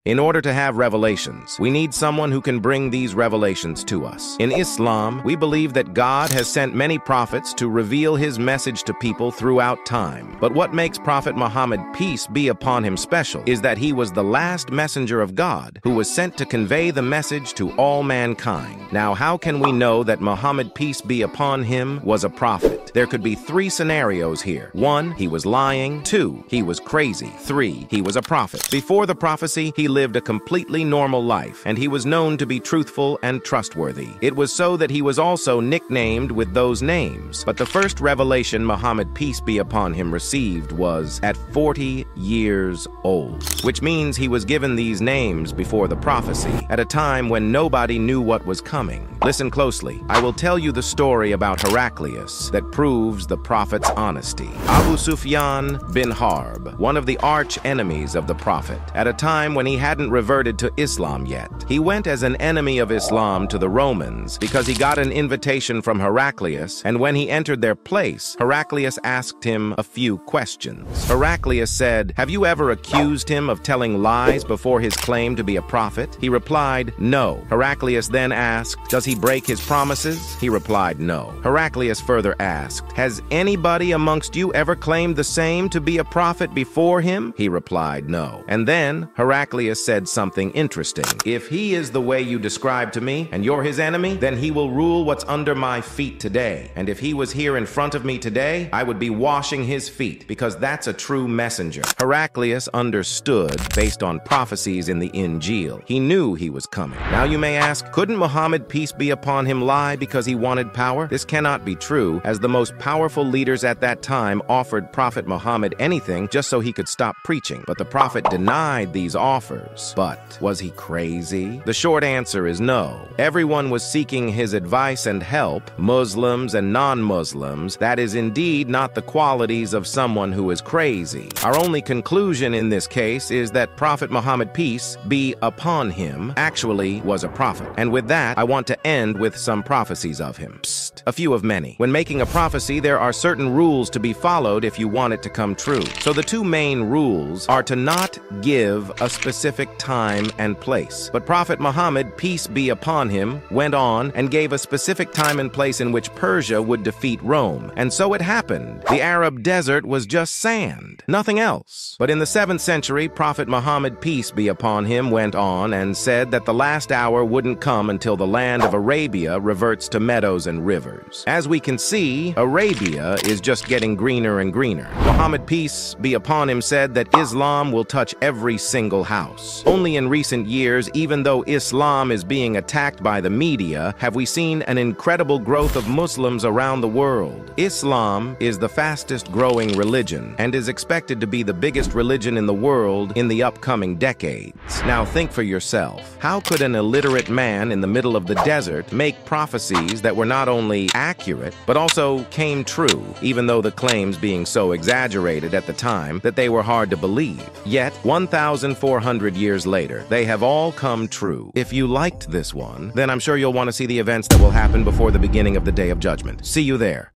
In order to have revelations, we need someone who can bring these revelations to us. In Islam, we believe that God has sent many prophets to reveal his message to people throughout time. But what makes Prophet Muhammad, peace be upon him, special is that he was the last messenger of God who was sent to convey the message to all mankind. Now, how can we know that Muhammad, peace be upon him, was a prophet? There could be three scenarios here. 1, he was lying. 2, he was crazy. 3, he was a prophet. Before the prophecy, he lived a completely normal life, and he was known to be truthful and trustworthy. It was so that he was also nicknamed with those names. But the first revelation Muhammad, peace be upon him, received was at 40 years old, which means he was given these names before the prophecy, at a time when nobody knew what was coming. Listen closely. I will tell you the story about Heraclius that proves the prophet's honesty. Abu Sufyan bin Harb, one of the arch enemies of the prophet, at a time when he hadn't reverted to Islam yet. He went as an enemy of Islam to the Romans because he got an invitation from Heraclius, and when he entered their place, Heraclius asked him a few questions. Heraclius said, "Have you ever accused him of telling lies before his claim to be a prophet?" He replied, "No." Heraclius then asked, "Does he break his promises?" He replied, "No." Heraclius further asked, "Has anybody amongst you ever claimed the same to be a prophet before him?" He replied, "No." And then Heraclius said something interesting. "If he is the way you describe to me, and you're his enemy, then he will rule what's under my feet today. And if he was here in front of me today, I would be washing his feet, because that's a true messenger." Heraclius understood based on prophecies in the Injil. He knew he was coming. Now you may ask, couldn't Muhammad, peace be upon him, lie because he wanted power? This cannot be true, as the most powerful leaders at that time offered Prophet Muhammad anything just so he could stop preaching. But the prophet denied these offers. But was he crazy? The short answer is no. Everyone was seeking his advice and help, Muslims and non-Muslims. That is indeed not the qualities of someone who is crazy. Our only conclusion in this case is that Prophet Muhammad, peace be upon him, actually was a prophet. And with that, I want to end with some prophecies of him. Psst, a few of many. When making a prophecy, there are certain rules to be followed if you want it to come true. So the two main rules are to not give a specific time and place. But Prophet Muhammad, peace be upon him, went on and gave a specific time and place in which Persia would defeat Rome. And so it happened. The Arab desert was just sand, nothing else. But in the 7th century, Prophet Muhammad, peace be upon him, went on and said that the last hour wouldn't come until the land of Arabia reverts to meadows and rivers. As we can see, Arabia is just getting greener and greener. Muhammad, peace be upon him, said that Islam will touch every single house. Only in recent years, even though Islam is being attacked by the media, have we seen an incredible growth of Muslims around the world. Islam is the fastest growing religion and is expected to be the biggest religion in the world in the upcoming decades. Now think for yourself. How could an illiterate man in the middle of the desert make prophecies that were not only accurate, but also came true, even though the claims being so exaggerated at the time that they were hard to believe? Yet, 1,400 years later, they have all come true. If you liked this one, then I'm sure you'll want to see the events that will happen before the beginning of the Day of Judgment. See you there.